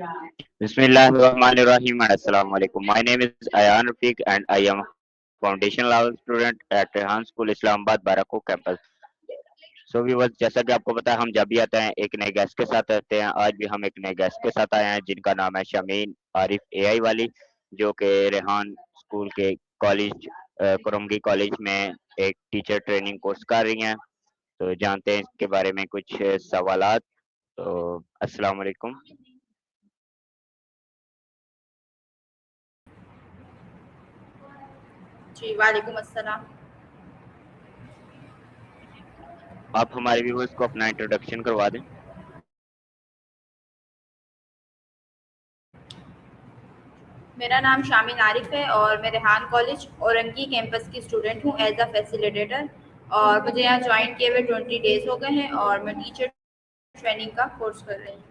Bismillahirrahmanirrahim and Assalamu alaikum. My name is Ayan Rafiq and I am a foundation level student at Rehan School Islamabad Barako campus. So viewers, जैसा कि आपको पता है हम जब भी आते हैं एक नए गेस्ट के साथ रहते हैं। आज भी हम एक नए गेस्ट के साथ आए हैं जिनका नाम है शमीन आरिफ एआई वाली, जो कि रेहान स्कूल के कॉलेज कुरमगी कॉलेज में एक टीचर ट्रेनिंग कोर्स कर रही हैं। तो जानते हैं इसके बारे में कुछ सवालात। तो अस्सलाम वालेकुम। जी, वालेकुम अस्सलाम। आप हमारे व्यूवर्स को अपना इंट्रोडक्शन करवा दें। मेरा नाम शामिन आरिफ है और मैं रेहान कॉलेज औरंगी कैंपस की स्टूडेंट हूँ एज अ फैसिलिटेटर। और मुझे यहाँ ज्वाइन किए हुए 20 डेज हो गए हैं और मैं टीचर ट्रेनिंग का कोर्स कर रही हूँ।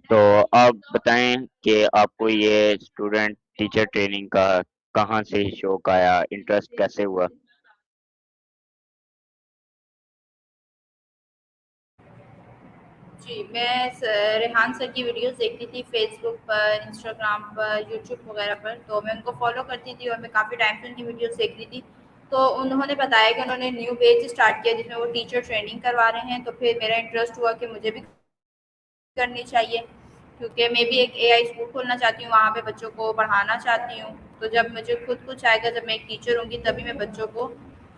तो आप बताएं कि आपको ये स्टूडेंट टीचर ट्रेनिंग का कहाँ से शौक आया, इंटरेस्ट कैसे हुआ? जी, मैं रेहान सर की वीडियोस देखती थी फेसबुक पर, इंस्टाग्राम पर, यूट्यूब वगैरह पर। तो मैं उनको फॉलो करती थी और मैं काफ़ी टाइम से उनकी वीडियोस देख रही थी। तो उन्होंने बताया कि उन्होंने न्यू बैच स्टार्ट किया जिसमें वो टीचर ट्रेनिंग करवा रहे हैं। तो फिर मेरा इंटरेस्ट हुआ कि मुझे भी करनी चाहिए, क्योंकि मैं भी एक एआई स्कूल खोलना चाहती हूँ, वहाँ पे बच्चों को पढ़ाना चाहती हूँ। तो जब मुझे खुद कुछ आएगा, जब मैं एक टीचर होंगी तभी मैं बच्चों को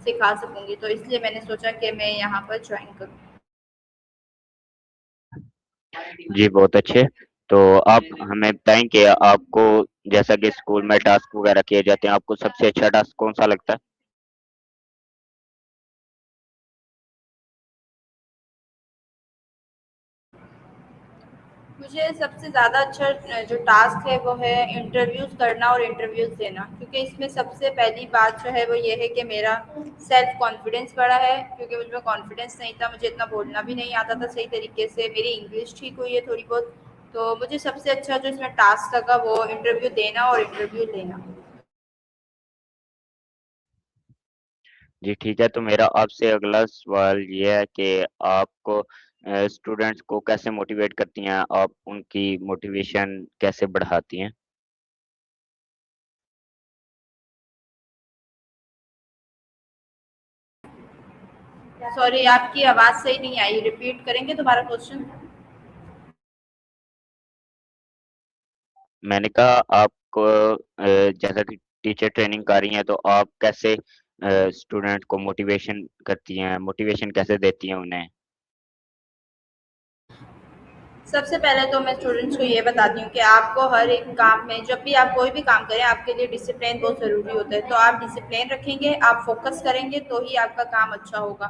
सिखा सकूँगी। तो इसलिए मैंने सोचा कि मैं यहाँ पर ज्वाइन करूँ। जी बहुत अच्छे। तो आप हमें बताएं कि आपको जैसा कि स्कूल में टास्क वगैरह किए जाते हैं, आपको सबसे अच्छा टास्क कौन सा लगता है? मुझे सबसे ज़्यादा अच्छा जो टास्क है वो है इंटरव्यूज़ करना और इंटरव्यूज़ देना, क्योंकि इसमें सबसे पहली बात जो है वो ये है कि मेरा सेल्फ कॉन्फिडेंस बढ़ा है, क्योंकि मुझ में कॉन्फिडेंस नहीं था, मुझे इतना बोलना भी नहीं आता था सही तरीके से, मेरी इंग्लिश ठीक हुई है थोड़ी बहुत। तो मुझे सबसे अच्छा जो इसमें टास्क लगा वो इंटरव्यू देना और इंटरव्यू लेना। जी ठीक है। तो मेरा आपसे अगला सवाल ये है कि आपको स्टूडेंट्स को कैसे मोटिवेट करती हैं, आप उनकी मोटिवेशन कैसे बढ़ाती हैं? सॉरी, आपकी आवाज़ सही नहीं आई, रिपीट करेंगे दोबारा क्वेश्चन? मैंने कहा आपको जैसा कि टीचर ट्रेनिंग कर रही हैं तो आप कैसे स्टूडेंट को मोटिवेशन करती हैं, मोटिवेशन कैसे देती हैं उन्हें? सबसे पहले तो मैं स्टूडेंट्स को ये बताती हूँ कि आपको हर एक काम में, जब भी आप कोई भी काम करें, आपके लिए डिसिप्लिन बहुत ज़रूरी होता है। तो आप डिसिप्लिन रखेंगे, आप फोकस करेंगे तो ही आपका काम अच्छा होगा।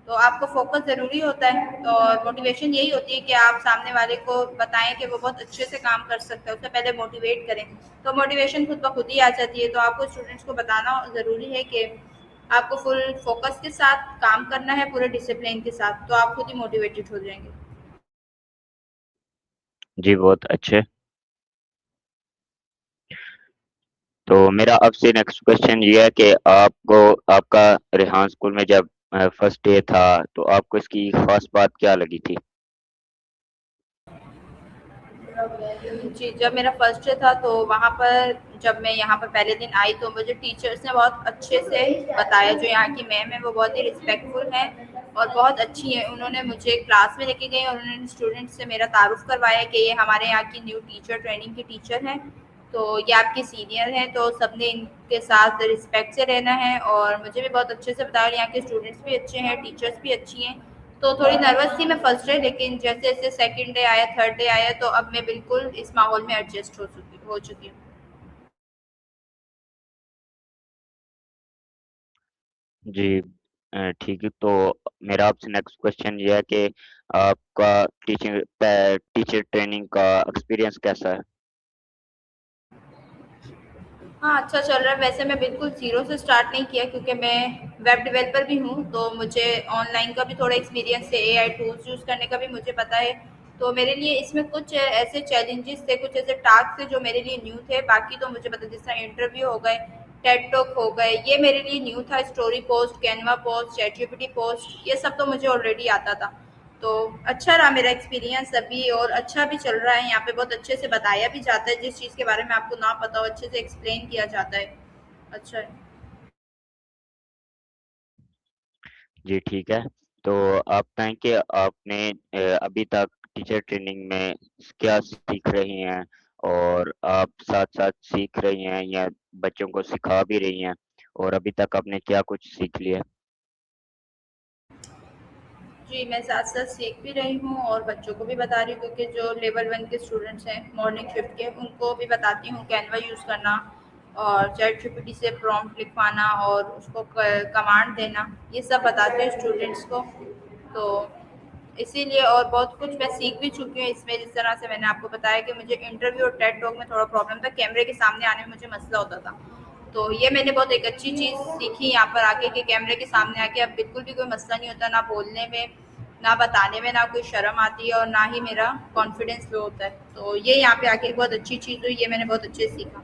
तो आपको फोकस ज़रूरी होता है। और मोटिवेशन यही होती है कि आप सामने वाले को बताएं कि वो बहुत अच्छे से काम कर सकता है, उससे पहले मोटिवेट करें। तो मोटिवेशन खुद ब खुद ही आ जाती है। तो आपको स्टूडेंट्स को बताना ज़रूरी है कि आपको फुल फोकस के साथ काम करना है, पूरे डिसिप्लिन के साथ, तो आप खुद ही मोटिवेटेड हो जाएंगे। जी बहुत अच्छे। तो मेरा आपसे नेक्स्ट क्वेश्चन ये है कि आपको आपका रेहान स्कूल में जब फर्स्ट डे था तो आपको इसकी खास बात क्या लगी थी? जी, जब मेरा फर्स्ट डे था तो वहाँ पर, जब मैं यहाँ पर पहले दिन आई तो मुझे टीचर्स ने बहुत अच्छे से बताया। जो यहाँ की मैम है वो बहुत ही रिस्पेक्टफुल हैं और बहुत अच्छी हैं। उन्होंने मुझे क्लास में लेके गई और उन्होंने स्टूडेंट्स से मेरा तारुफ करवाया कि ये हमारे यहाँ की न्यू टीचर ट्रेनिंग की टीचर हैं, तो ये आपके सीनियर हैं, तो सबने इनके साथ रिस्पेक्ट से रहना है। और मुझे भी बहुत अच्छे से बताया, यहाँ के स्टूडेंट्स भी अच्छे हैं, टीचर्स भी अच्छी हैं। तो थोड़ी नर्वस थी मैं फर्स्ट डे, लेकिन जैसे जैसे सेकंड डे आया, थर्ड डे आया, तो अब मैं बिल्कुल इस माहौल में एडजस्ट हो चुकी हूँ। जी ठीक है। तो मेरा आपसे नेक्स्ट क्वेश्चन ये है कि आपका टीचर ट्रेनिंग का एक्सपीरियंस कैसा है? हाँ, अच्छा चल रहा है। वैसे मैं बिल्कुल ज़ीरो से स्टार्ट नहीं किया, क्योंकि मैं वेब डेवलपर भी हूँ, तो मुझे ऑनलाइन का भी थोड़ा एक्सपीरियंस है, एआई टूल्स यूज़ करने का भी मुझे पता है। तो मेरे लिए इसमें कुछ ऐसे चैलेंजेस थे, कुछ ऐसे टास्क थे जो मेरे लिए न्यू थे। बाकी तो मुझे पता, जिस तरह इंटरव्यू हो गए, टेड टॉक हो गए, ये मेरे लिए न्यू था। Story post, Canva post, chat GPT post, ये सब तो मुझे ऑलरेडी आता था। तो अच्छा रहा मेरा एक्सपीरियंस अभी, और अच्छा भी चल रहा है। यहाँ पे बहुत अच्छे से बताया भी जाता है, जिस चीज़ के बारे में आपको ना पता हो अच्छे से एक्सप्लेन किया जाता है। अच्छा है। जी ठीक है। तो आप कहें कि आपने अभी तक टीचर ट्रेनिंग में क्या सीख रही हैं, और आप साथ-साथ सीख रही हैं या बच्चों को सिखा भी रही हैं, और अभी तक आपने क्या कुछ सीख लिया? जी, मैं साथ-साथ सीख भी रही हूँ और बच्चों को भी बता रही हूँ, क्योंकि जो लेवल 1 के स्टूडेंट्स हैं मॉर्निंग शिफ्ट के, उनको भी बताती हूँ कैनवा यूज़ करना और चैटजीपीटी से प्रॉम्प्ट लिखवाना और उसको कमांड देना, ये सब बताती हूँ स्टूडेंट्स को। तो इसीलिए और बहुत कुछ मैं सीख भी चुकी हूँ इसमें। जिस तरह से मैंने आपको बताया कि मुझे इंटरव्यू और टेड टॉक में थोड़ा प्रॉब्लम था, कैमरे के सामने आने में मुझे मसला होता था। तो ये मैंने बहुत एक अच्छी चीज़ सीखी यहाँ पर आके कि कैमरे के सामने आके अब बिल्कुल भी कोई मसला नहीं होता, ना बोलने में, ना बताने में, ना कोई शर्म आती है और ना ही मेरा कॉन्फिडेंस लो होता है। तो ये यहाँ पे आके बहुत अच्छी चीज़ हुई, ये मैंने बहुत अच्छे से सीखा।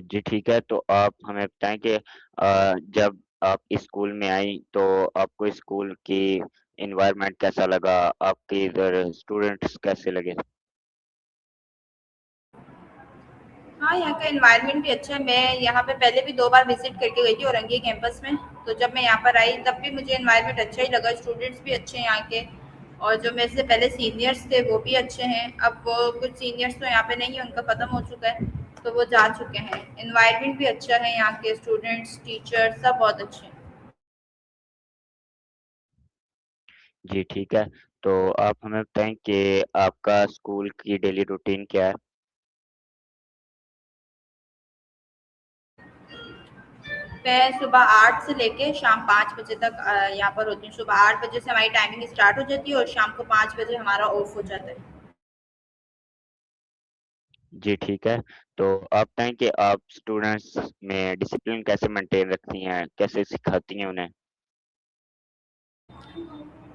जी ठीक है, तो आप हमें बताएँ कि जब आप इस स्कूल में आईं, तो आपको इस स्कूल की एनवायरनमेंट कैसा लगा? आपके इधर स्टूडेंट्स कैसे लगे? हाँ, यहाँ का एनवायरनमेंट भी अच्छा है। मैं यहाँ पे पहले भी 2 बार विज़िट करके गई थी औरंगी कैंपस में। तो जब मैं यहाँ पर आई तब भी मुझे एनवायरनमेंट अच्छा ही लगा, स्टूडेंट्स भी अच्छे हैं यहाँ के, और जो मेरे से पहले सीनियर्स थे वो भी अच्छे हैं। अब वो कुछ सीनियर्स तो यहाँ पे नहीं है, उनका ख़त्म हो चुका है, तो वो जा चुके हैं। एनवायरनमेंट भी अच्छा है, यहाँ के स्टूडेंट्स, टीचर्स सब बहुत अच्छे हैं। जी ठीक है, तो आप हमें बताएँ कि आपका स्कूल की डेली रूटीन क्या है? मैं सुबह 8 से लेके शाम 5 बजे तक यहाँ पर होती हूँ। सुबह 8 बजे से हमारी टाइमिंग स्टार्ट हो जाती है और शाम को 5 बजे हमारा ऑफ हो जाता है। जी ठीक है, तो आप बताएँ कि आप स्टूडेंट्स में डिसिप्लिन कैसे मेंटेन रखती हैं? कैसे सिखाती हैं उन्हें?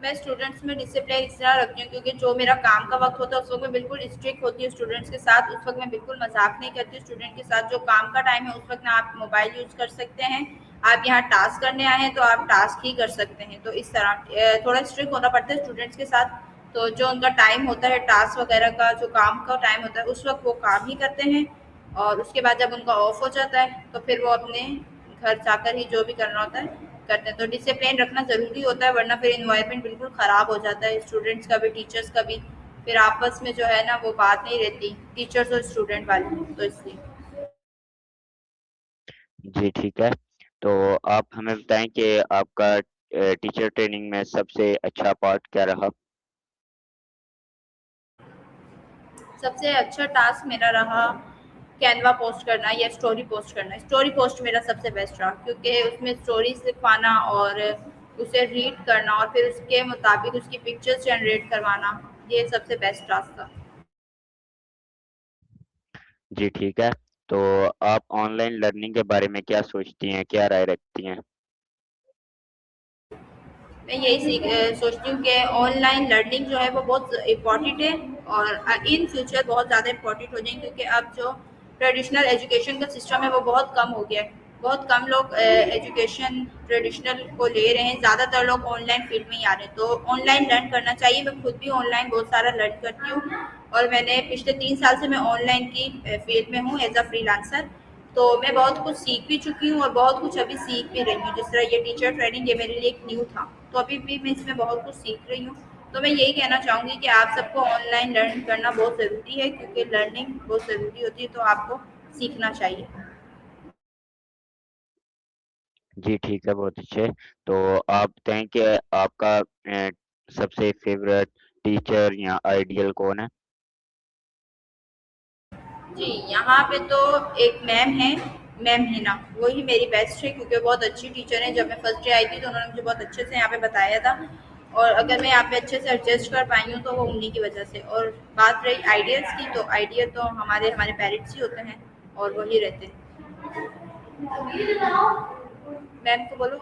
मैं स्टूडेंट्स में डिसिप्लिन इस तरह रखती हूँ, क्योंकि जो मेरा काम का वक्त होता है उस वक्त मैं बिल्कुल स्ट्रिक्ट होती हूँ स्टूडेंट्स के साथ। उस वक्त मैं बिल्कुल मजाक नहीं करती स्टूडेंट के साथ। जो काम का टाइम है उस वक्त ना आप मोबाइल यूज कर सकते हैं, आप यहाँ टास्क करने आए हैं तो आप टास्क ही कर सकते हैं। तो इस तरह थोड़ा स्ट्रिक्ट होना पड़ता है स्टूडेंट्स के साथ। तो जो उनका टाइम होता है टास्क वगैरह का, जो काम का टाइम होता है उस वक्त वो काम ही करते हैं, और उसके बाद जब उनका ऑफ हो जाता है तो फिर वो अपने घर जाकर ही जो भी करना होता है करते हैं। तो डिसिप्लिन रखना ज़रूरी होता है, वरना फिर इन्वायरमेंट बिल्कुल ख़राब हो जाता है, स्टूडेंट्स का भी टीचर्स का भी। फिर आपस में जो है ना वो बात नहीं रहती टीचर्स और स्टूडेंट वाली, तो इसलिए। जी ठीक है, तो आप हमें बताएँ कि आपका टीचर ट्रेनिंग में सबसे अच्छा पार्ट क्या रहा? सबसे अच्छा टास्क मेरा रहा कैनवा पोस्ट करना या स्टोरी पोस्ट करना। स्टोरी पोस्ट मेरा सबसे बेस्ट रहा, क्योंकि उसमें स्टोरीज लिखवाना और उसे रीड करना और फिर उसके मुताबिक उसकी पिक्चर्स जनरेट करवाना, ये सबसे बेस्ट टास्क था। जी ठीक है, तो आप ऑनलाइन लर्निंग के बारे में क्या सोचती हैं? क्या राय रखती हैं? मैं यही सोचती हूँ कि ऑनलाइन लर्निंग जो है वो बहुत इम्पॉर्टेंट है, और इन फ्यूचर बहुत ज़्यादा इम्पॉर्टेंट हो जाएंगे, क्योंकि अब जो ट्रेडिशनल एजुकेशन का सिस्टम है वो बहुत कम हो गया है। बहुत कम लोग एजुकेशन ट्रेडिशनल को ले रहे हैं, ज़्यादातर लोग ऑनलाइन फील्ड में ही आ रहे हैं। तो ऑनलाइन लर्न करना चाहिए। मैं खुद भी ऑनलाइन बहुत सारा लर्न करती हूँ, और मैंने पिछले 3 साल से मैं ऑनलाइन की फील्ड में हूँ एज अ फ्रीलांसर। तो मैं बहुत कुछ सीख भी चुकी हूँ और बहुत कुछ अभी सीख भी रही हूँ। जिस तरह ये टीचर ट्रेनिंग ये मेरे लिए एक न्यू था, तो अभी भी मैं इसमें बहुत कुछ सीख रही हूँ। तो मैं यही कहना चाहूँगी कि आप सबको ऑनलाइन लर्न करना बहुत ज़रूरी है, क्योंकि लर्निंग बहुत ज़रूरी होती है, तो आपको सीखना चाहिए। जी ठीक है, बहुत अच्छे। तो आप बताएँ कि आपका सबसे फ़ेवरेट टीचर या आइडियल कौन है? जी, यहाँ पे तो एक मैम है, मैम हिना, वही मेरी बेस्ट है, क्योंकि वो बहुत अच्छी टीचर है। जब मैं फर्स्ट डे आई थी तो उन्होंने मुझे बहुत अच्छे से यहाँ पे बताया था, और अगर मैं यहाँ पे अच्छे से एडजस्ट कर पाई हूँ तो वो उन्हीं की वजह से। और बात रही आइडियल्स की, तो आइडियल तो हमारे हमारे पेरेंट्स ही होते हैं, और वही रहते हैं। मैम को बोलो।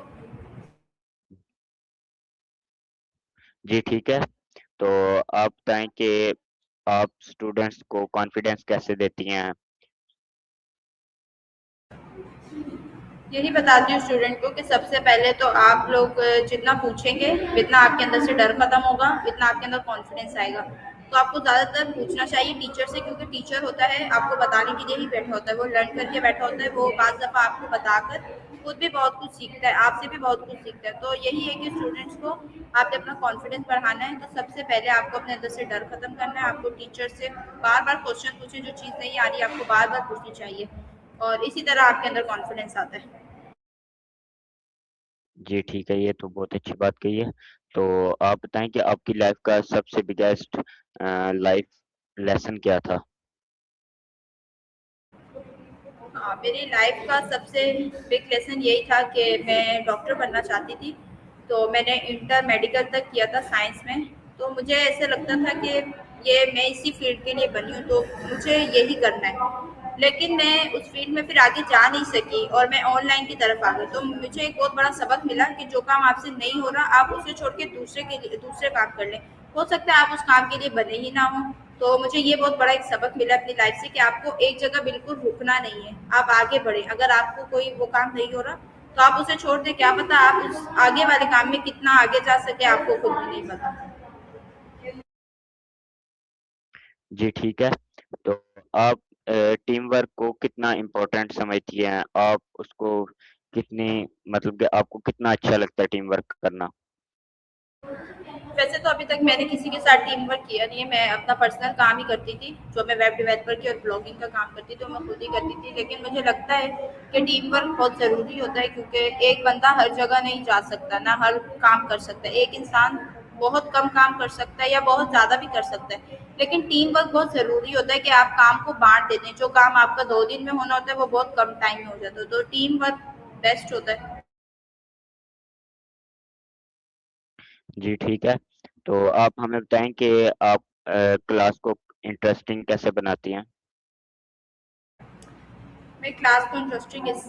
जी ठीक है, तो आप बताएँ कि आप स्टूडेंट्स को कॉन्फिडेंस कैसे देती हैं? यही बताती हूँ स्टूडेंट को कि सबसे पहले तो आप लोग जितना पूछेंगे जितना आपके अंदर से डर खत्म होगा इतना आपके अंदर कॉन्फिडेंस आएगा। तो आपको ज़्यादातर पूछना चाहिए टीचर से, क्योंकि टीचर होता है आपको बताने के लिए ही बैठा होता है, वो लर्न करके बैठा होता है, वो बाज़ दफ़ा आपको बताकर खुद भी बहुत कुछ सीखता है, आपसे भी बहुत कुछ सीखता है। तो यही है कि स्टूडेंट्स को आपने अपना कॉन्फिडेंस बढ़ाना है तो सबसे पहले आपको अपने अंदर से डर खत्म करना है। आपको टीचर से बार बार क्वेश्चन पूछे, जो चीज़ नहीं आ रही आपको बार बार पूछनी चाहिए, और इसी तरह आपके अंदर कॉन्फिडेंस आता है। जी, ठीक है, ये तो बहुत अच्छी बात कही है। तो आप बताएँ कि आपकी लाइफ़ का सबसे बिगेस्ट लाइफ़ लेसन क्या था? हाँ, मेरी लाइफ का सबसे बिग लेसन यही था कि मैं डॉक्टर बनना चाहती थी। तो मैंने इंटर मेडिकल तक किया था साइंस में। तो मुझे ऐसे लगता था कि ये मैं इसी फील्ड के लिए बनी हूँ तो मुझे यही करना है। लेकिन मैं उस फील्ड में फिर आगे जा नहीं सकी और मैं ऑनलाइन की तरफ आ गई। तो मुझे एक बहुत बड़ा सबक मिला कि जो काम आपसे नहीं हो रहा आप उसे छोड़ के दूसरे के लिए दूसरे काम कर लें। हो सकता है आप उस काम के लिए बने ही ना हो। तो मुझे ये बहुत बड़ा एक सबक मिला अपनी लाइफ से कि आपको एक जगह बिल्कुल रुकना नहीं है, आप आगे बढ़े। अगर आपको कोई वो काम नहीं हो रहा तो आप उसे छोड़ दें, क्या पता आप उस आगे वाले काम में कितना आगे जा सके आपको खुद भी नहीं पता। जी, ठीक है। तो आप टीम वर्क को कितना इम्पोर्टेंट समझती हैं? आप उसको कितनी मतलब कि आपको कितना अच्छा लगता है टीम वर्क करना? वैसे तो अभी तक मैंने किसी के साथ टीम वर्क किया नहीं है, मैं अपना पर्सनल काम ही करती थी। जो मैं वेब डेवलपर की और ब्लॉगिंग का काम करती थी तो मैं खुद ही करती थी। लेकिन मुझे लगता है कि टीम वर्क बहुत ज़रूरी होता है, क्योंकि एक बंदा हर जगह नहीं जा सकता, ना हर काम कर सकता है। एक इंसान बहुत कम काम कर सकता है या बहुत ज़्यादा भी कर सकता है, लेकिन टीम वर्क बहुत ज़रूरी होता है कि आप काम को बांट देते हैं। जो काम आपका 2 दिन में होना होता है वो बहुत कम टाइम में हो जाता है, तो टीम वर्क बेस्ट होता है। जी, ठीक है। तो आप हमें बताएँ कि आप क्लास को इंटरेस्टिंग कैसे बनाती हैं? मैं क्लास को इंटरेस्टिंग इस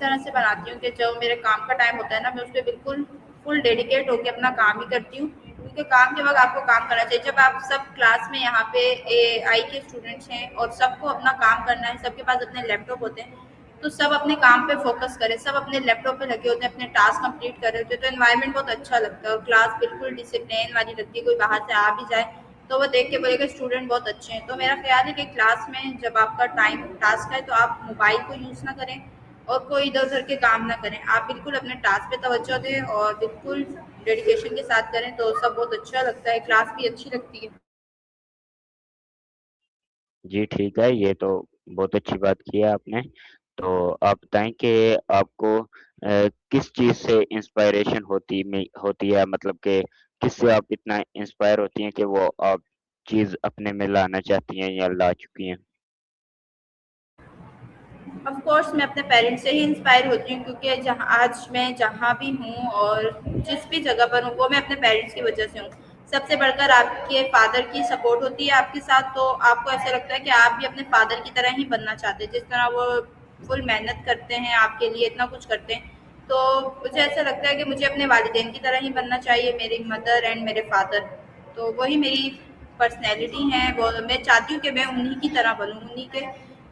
तरह से बनाती हूँ कि जब मेरे काम का टाइम होता है ना, मैं उस पर बिल्कुल फुल डेडिकेट होकर अपना काम ही करती हूँ, क्योंकि काम के वक्त आपको काम करना चाहिए। जब आप सब क्लास में यहाँ पे AI के स्टूडेंट्स हैं और सबको अपना काम करना है, सबके पास अपने लैपटॉप होते हैं, तो सब अपने काम पे फोकस करें, सब अपने लैपटॉप पे लगे होते हैं, अपने टास्क कंप्लीट कर रहे होते हैं, तो एनवायरनमेंट बहुत अच्छा लगता है और क्लास बिल्कुल डिसिप्लिन वाली लगती है। कोई बाहर से आ भी जाए तो वो देख के बोलेगा स्टूडेंट बहुत अच्छे हैं। तो मेरा ख्याल है कि क्लास में जब आपका टाइम टास्क है तो आप मोबाइल को यूज़ ना करें और कोई इधर उधर के काम ना करें। आप बिल्कुल अपने टास्क पे तवज्जो दें और बिल्कुल डेडिकेशन के साथ करें, तो सब बहुत अच्छा लगता है, क्लास भी अच्छी लगती है। जी, ठीक है, ये तो बहुत अच्छी बात की है आपने। तो आप बताएँ कि आपको किस चीज़ से इंस्पायरेशन होती है मतलब कि किससे आप इतना इंस्पायर होती हैं कि वो आप चीज़ अपने में लाना चाहती हैं या ला चुकी हैं? ऑफ कोर्स मैं अपने पेरेंट्स से ही इंस्पायर होती हूँ, क्योंकि जहाँ आज मैं जहाँ भी हूँ और जिस भी जगह पर हूँ वो मैं अपने पेरेंट्स की वजह से हूँ। सबसे बढ़कर आपके फादर की सपोर्ट होती है आपके साथ, तो आपको ऐसा लगता है कि आप भी अपने फादर की तरह ही बनना चाहते हैं। जिस तरह वो फुल मेहनत करते हैं आपके लिए, इतना कुछ करते हैं, तो मुझे ऐसा लगता है कि मुझे अपने वालिदैन की तरह ही बनना चाहिए, मेरी मदर एंड मेरे फादर। तो वही मेरी पर्सनैलिटी है, वो मैं चाहती हूँ कि मैं उन्हीं की तरह बनूँ, उन्हीं के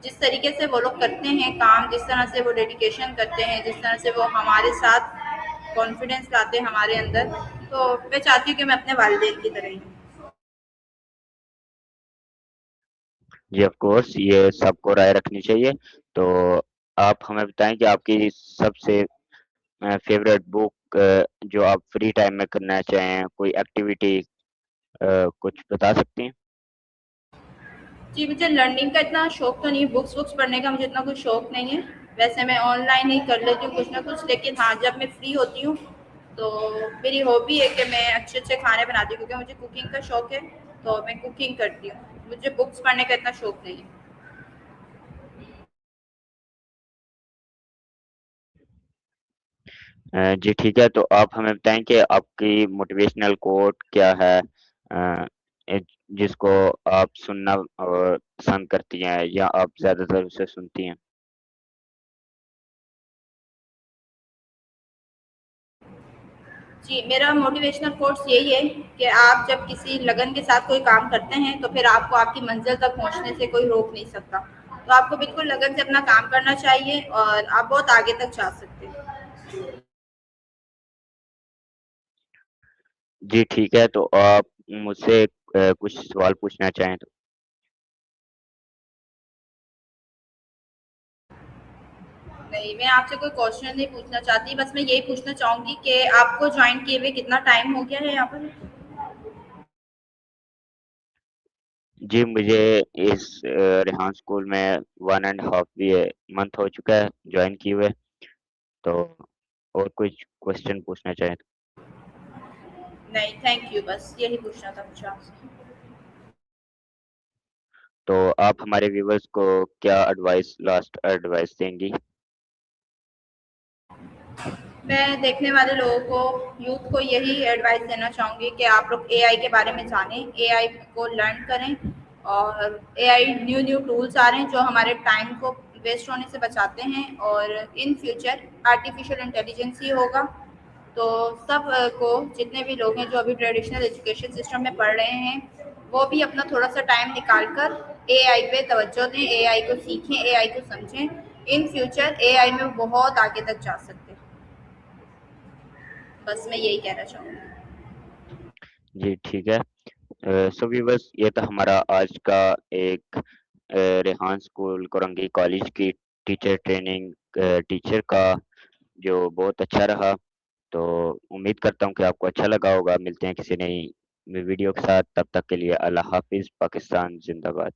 जिस तरीके से वो लोग करते हैं काम, जिस तरह से वो डेडिकेशन करते हैं, जिस तरह से वो हमारे साथ कॉन्फिडेंस लाते हैं हमारे अंदर, तो मैं चाहती हूँ कि मैं अपने वालिदैन की तरह ही हूँ। जी, ऑफ़ कोर्स ये सबको राय रखनी चाहिए। तो आप हमें बताएँ कि आपकी सबसे फ़ेवरेट बुक जो आप फ्री टाइम में करना चाहें, कोई एक्टिविटी कुछ बता सकती हैं? जी, मुझे लर्निंग का इतना शौक तो नहीं है, बुक्स वुक्स पढ़ने का मुझे इतना कुछ शौक नहीं है। वैसे मैं ऑनलाइन ही कर लेती हूँ कुछ ना कुछ, लेकिन हाँ, जब मैं फ्री होती हूँ तो मेरी हॉबी है कि मैं अच्छे अच्छे खाने बनाती हूँ, क्योंकि मुझे कुकिंग का शौक है, तो मैं कुकिंग करती हूँ। मुझे बुक्स पढ़ने का इतना शौक नहीं है। जी, ठीक है, तो आप हमें बताएँ कि आपकी मोटिवेशनल कोट क्या है? ए जिसको आप सुनना पसंद करती हैं या आप ज़्यादातर उसे सुनती हैं? जी, मेरा मोटिवेशनल कोट्स यही है कि आप जब किसी लगन के साथ कोई काम करते हैं तो फिर आपको आपकी मंजिल तक पहुँचने से कोई रोक नहीं सकता। तो आपको बिल्कुल लगन से अपना काम करना चाहिए और आप बहुत आगे तक जा सकते हैं। जी ठीक है, तो आप मुझसे कुछ सवाल पूछना चाहें तो? नहीं, मैं आपसे कोई क्वेश्चन नहीं पूछना चाहती, बस मैं यही पूछना चाहूँगी कि आपको जॉइन किए हुए कितना टाइम हो गया है यहाँ पर? जी, मुझे इस रेहान स्कूल में 1 एंड हाफ मंथ हो चुका है जॉइन किए हुए। तो और कुछ क्वेश्चन पूछना चाहें तो? नहीं, थैंक यू, बस यही पूछना था मुझे आपसे। तो आप हमारे व्यूअर्स को क्या लास्ट एडवाइस देंगी? मैं देखने वाले लोगों को, यूथ को यही एडवाइस देना चाहूँगी कि आप लोग एआई के बारे में जानें, एआई को लर्न करें और एआई न्यू टूल्स आ रहे हैं जो हमारे टाइम को वेस्ट होने से बचाते हैं और इन फ्यूचर आर्टिफिशियल इंटेलिजेंस ही होगा। तो सब को, जितने भी लोग हैं जो अभी ट्रेडिशनल एजुकेशन सिस्टम में पढ़ रहे हैं, वो भी अपना थोड़ा सा टाइम निकाल कर एआई पे तवज्जो दें, एआई को सीखें, एआई को समझें। इन फ्यूचर एआई में बहुत आगे तक जा सकते हैं। बस मैं यही कहना चाहूँगी। जी, ठीक है। सो व्यूअर्स, ये था हमारा आज का एक रेहान स्कूल कोरंगी कॉलेज की टीचर ट्रेनिंग टीचर का, जो बहुत अच्छा रहा। तो उम्मीद करता हूँ कि आपको अच्छा लगा होगा। मिलते हैं किसी नई वीडियो के साथ, तब तक के लिए अल्लाह हाफ़िज़। पाकिस्तान ज़िंदाबाद।